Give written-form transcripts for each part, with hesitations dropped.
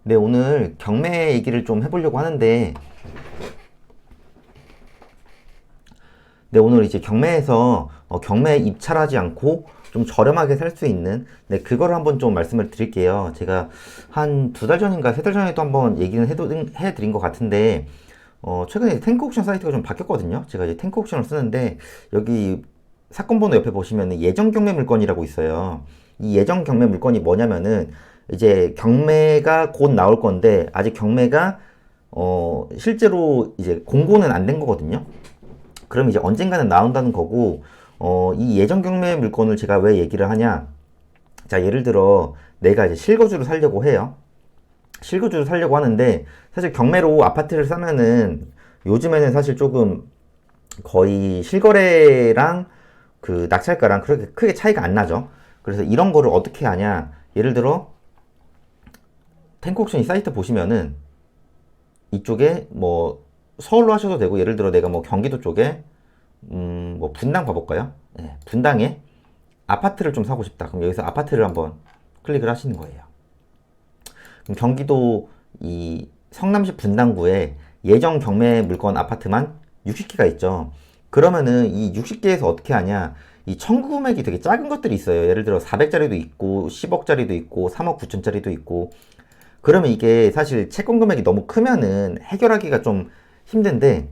네, 오늘 경매 얘기를 좀 해보려고 하는데, 네, 오늘 이제 경매에서 경매에 입찰하지 않고 좀 저렴하게 살 수 있는, 네, 그거를 한번 좀 말씀을 드릴게요. 제가 한 두 달 전인가 세 달 전에도 한번 얘기는 해드린 것 같은데, 최근에 탱크 옥션 사이트가 좀 바뀌었거든요. 제가 이제 탱크 옥션을 쓰는데, 여기 사건 번호 옆에 보시면 예정 경매 물건이라고 있어요. 이 예정 경매 물건이 뭐냐면은, 이제 경매가 곧 나올 건데, 아직 경매가 실제로 이제 공고는 안 된 거거든요. 그럼 이제 언젠가는 나온다는 거고, 이 예정 경매 물건을 제가 왜 얘기를 하냐? 자, 예를 들어 내가 이제 실거주를 살려고 해요. 실거주를 살려고 하는데, 사실 경매로 아파트를 사면은 요즘에는 사실 조금 거의 실거래랑 그 낙찰가랑 그렇게 크게 차이가 안 나죠. 그래서 이런 거를 어떻게 하냐? 예를 들어 탱크옥션 이 사이트 보시면은 이쪽에 뭐 서울로 하셔도 되고, 예를 들어 내가 뭐 경기도 쪽에 뭐 분당 봐볼까요? 네, 분당에 아파트를 좀 사고 싶다. 그럼 여기서 아파트를 한번 클릭을 하시는 거예요. 그럼 경기도 이 성남시 분당구에 예정 경매 물건 아파트만 60개가 있죠. 그러면은 이 60개에서 어떻게 하냐? 이 청구 금액이 되게 작은 것들이 있어요. 예를 들어 400짜리도 있고 10억짜리도 있고 3억 9천짜리도 있고. 그러면 이게 사실 채권 금액이 너무 크면은 해결하기가 좀 힘든데,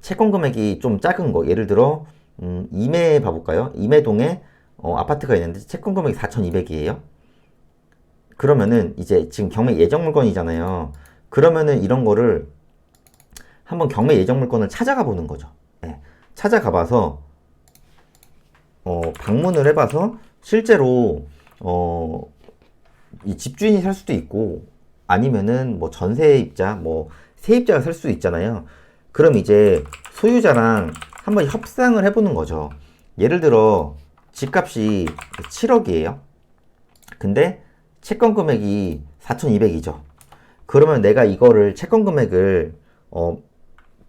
채권 금액이 좀 작은 거, 예를 들어 임해 봐볼까요? 임해동에 아파트가 있는데 채권 금액이 4,200이에요. 그러면은 이제 지금 경매 예정 물건이잖아요. 그러면은 이런 거를 한번 경매 예정 물건을 찾아가 보는 거죠. 예. 찾아가 봐서 방문을 해봐서 실제로 어, 이 집주인이 살 수도 있고, 아니면은 뭐 전세입자, 뭐 세입자가 살 수도 있잖아요. 그럼 이제 소유자랑 한번 협상을 해보는 거죠. 예를 들어 집값이 7억이에요. 근데 채권 금액이 4,200이죠. 그러면 내가 이거를 채권 금액을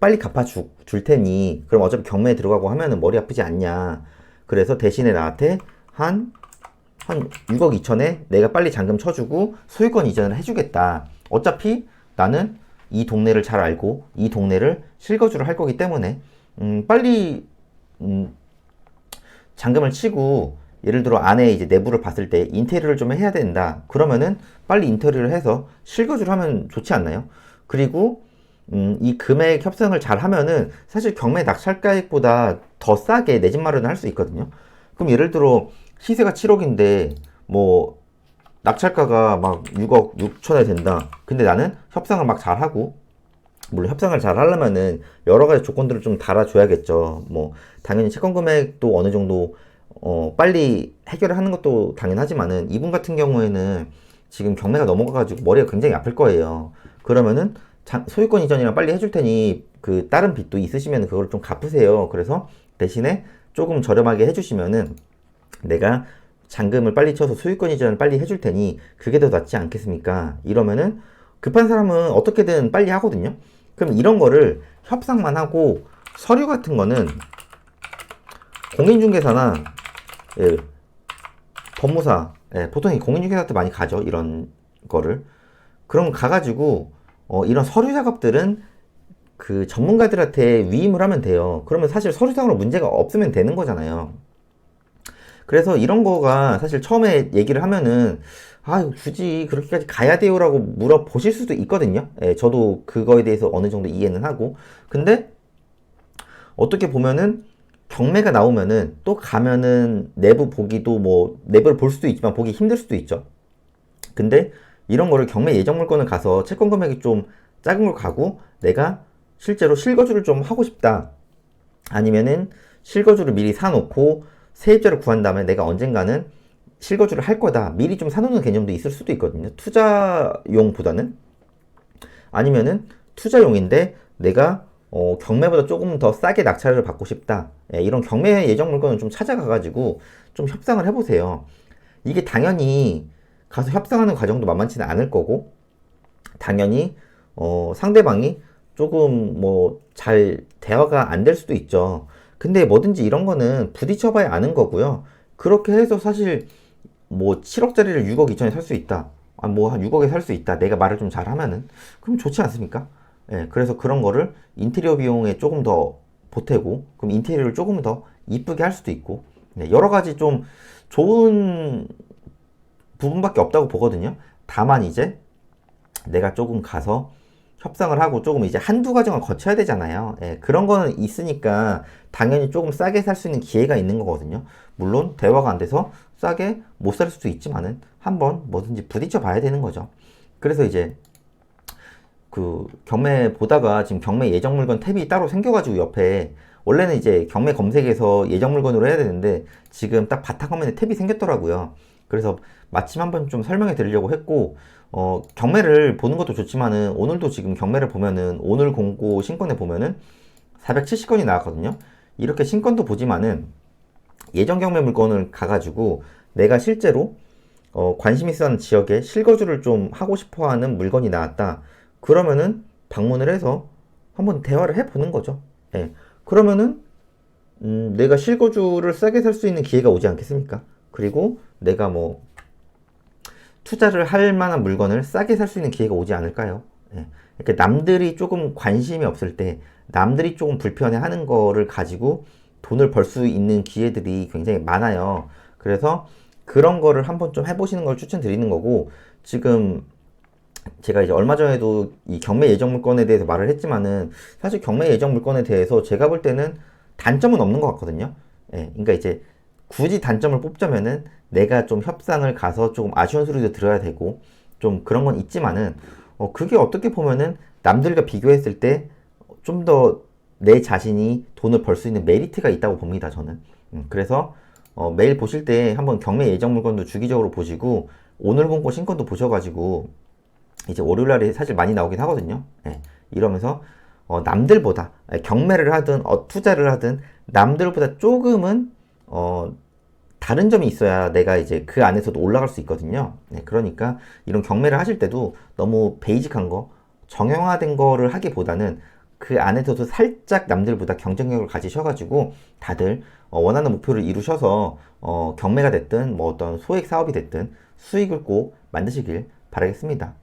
빨리 줄 테니, 그럼 어차피 경매에 들어가고 하면은 머리 아프지 않냐. 그래서 대신에 나한테 한 6억 2천에 내가 빨리 잔금 쳐주고 소유권 이전을 해주겠다. 어차피 나는 이 동네를 잘 알고 이 동네를 실거주를 할 거기 때문에 빨리 음, 잔금을 치고, 예를 들어 안에 이제 내부를 봤을 때 인테리어를 좀 해야 된다. 그러면은 빨리 인테리어를 해서 실거주를 하면 좋지 않나요? 그리고 이 금액 협상을 잘 하면은 사실 경매 낙찰가액보다 더 싸게 내 집 마련을 할 수 있거든요. 그럼 예를 들어 시세가 7억인데 뭐 낙찰가가 막 6억 6천에 된다. 근데 나는 협상을 막 잘하고, 물론 협상을 잘 하려면은 여러 가지 조건들을 좀 달아줘야겠죠. 뭐 당연히 채권 금액도 어느 정도 빨리 해결을 하는 것도 당연하지만은, 이분 같은 경우에는 지금 경매가 넘어가가지고 머리가 굉장히 아플 거예요. 그러면은 소유권 이전이랑 빨리 해줄 테니 그 다른 빚도 있으시면 그걸 좀 갚으세요. 그래서 대신에 조금 저렴하게 해주시면은 내가 잔금을 빨리 쳐서 소유권 이전을 빨리 해줄 테니 그게 더 낫지 않겠습니까? 이러면은 급한 사람은 어떻게든 빨리 하거든요. 그럼 이런 거를 협상만 하고, 서류 같은 거는 공인중개사나 예, 법무사, 예, 보통 공인중개사한테 많이 가죠. 이런 거를. 그럼 가가지고 이런 서류 작업들은 그 전문가들한테 위임을 하면 돼요. 그러면 사실 서류상으로 문제가 없으면 되는 거잖아요. 그래서 이런 거가 사실 처음에 얘기를 하면은, 아, 굳이 그렇게까지 가야 돼요라고 물어보실 수도 있거든요. 예, 저도 그거에 대해서 어느 정도 이해는 하고. 근데 어떻게 보면은 경매가 나오면은 또 가면은 내부 보기도, 뭐 내부를 볼 수도 있지만 보기 힘들 수도 있죠. 근데 이런 거를 경매 예정 물건을 가서 채권 금액이 좀 작은 걸 가고 내가 실제로 실거주를 좀 하고 싶다. 아니면은 실거주를 미리 사놓고 세입자를 구한 다음에 내가 언젠가는 실거주를 할 거다. 미리 좀 사놓는 개념도 있을 수도 있거든요. 투자용보다는. 아니면은 투자용인데 내가 경매보다 조금 더 싸게 낙찰을 받고 싶다. 예, 이런 경매 예정 물건을 좀 찾아가가지고 좀 협상을 해보세요. 이게 당연히 가서 협상하는 과정도 만만치는 않을 거고, 당연히 상대방이 조금 뭐 잘 대화가 안 될 수도 있죠. 근데 뭐든지 이런 거는 부딪혀봐야 아는 거고요. 그렇게 해서 사실 뭐 7억짜리를 6억 2천에 살 수 있다. 뭐 한 6억에 살 수 있다. 내가 말을 좀 잘하면은. 그럼 좋지 않습니까? 예, 그래서 그런 거를 인테리어 비용에 조금 더 보태고, 그럼 인테리어를 조금 더 이쁘게 할 수도 있고, 네, 여러 가지 좀 좋은 부분밖에 없다고 보거든요. 다만 이제 내가 조금 가서 협상을 하고 조금 이제 한두 과정을 거쳐야 되잖아요. 예, 그런 거는 있으니까 당연히 조금 싸게 살 수 있는 기회가 있는 거거든요. 물론 대화가 안 돼서 싸게 못 살 수도 있지만은 한번 뭐든지 부딪혀 봐야 되는 거죠. 그래서 이제 그 경매 보다가 지금 경매 예정 물건 탭이 따로 생겨가지고 옆에 원래는 이제 경매 검색에서 예정 물건으로 해야 되는데 지금 딱 바탕화면에 탭이 생겼더라고요. 그래서 마침 한번 좀 설명해 드리려고 했고 경매를 보는 것도 좋지만은 오늘도 지금 경매를 보면은 오늘 공고 신건에 보면은 470건이 나왔거든요. 이렇게 신건도 보지만은 예정 경매 물건을 가가지고 내가 실제로 관심 있어 하는 지역에 실거주를 좀 하고 싶어 하는 물건이 나왔다. 그러면은 방문을 해서 한번 대화를 해보는 거죠. 예. 그러면은 내가 실거주를 싸게 살 수 있는 기회가 오지 않겠습니까? 그리고 내가 뭐 투자를 할 만한 물건을 싸게 살 수 있는 기회가 오지 않을까요? 예. 이렇게 남들이 조금 관심이 없을 때, 남들이 조금 불편해하는 거를 가지고 돈을 벌 수 있는 기회들이 굉장히 많아요. 그래서 그런 거를 한번 좀 해보시는 걸 추천드리는 거고, 지금 제가 이제 얼마 전에도 이 경매 예정 물건에 대해서 말을 했지만은 사실 경매 예정 물건에 대해서 제가 볼 때는 단점은 없는 것 같거든요. 예, 그러니까 이제 굳이 단점을 뽑자면은 내가 좀 협상을 가서 조금 아쉬운 소리도 들어야 되고 좀 그런 건 있지만은 그게 어떻게 보면은 남들과 비교했을 때 좀 더 내 자신이 돈을 벌 수 있는 메리트가 있다고 봅니다, 저는. 그래서 매일 보실 때 한번 경매 예정 물건도 주기적으로 보시고 오늘 공고 신건도 보셔가지고 이제 월요일 날이 사실 많이 나오긴 하거든요. 예, 이러면서 남들보다 경매를 하든 투자를 하든 남들보다 조금은 다른 점이 있어야 내가 이제 그 안에서도 올라갈 수 있거든요. 네, 그러니까 이런 경매를 하실 때도 너무 베이직한 거, 정형화된 거를 하기보다는 그 안에서도 살짝 남들보다 경쟁력을 가지셔가지고 다들 원하는 목표를 이루셔서 경매가 됐든 뭐 어떤 소액 사업이 됐든 수익을 꼭 만드시길 바라겠습니다.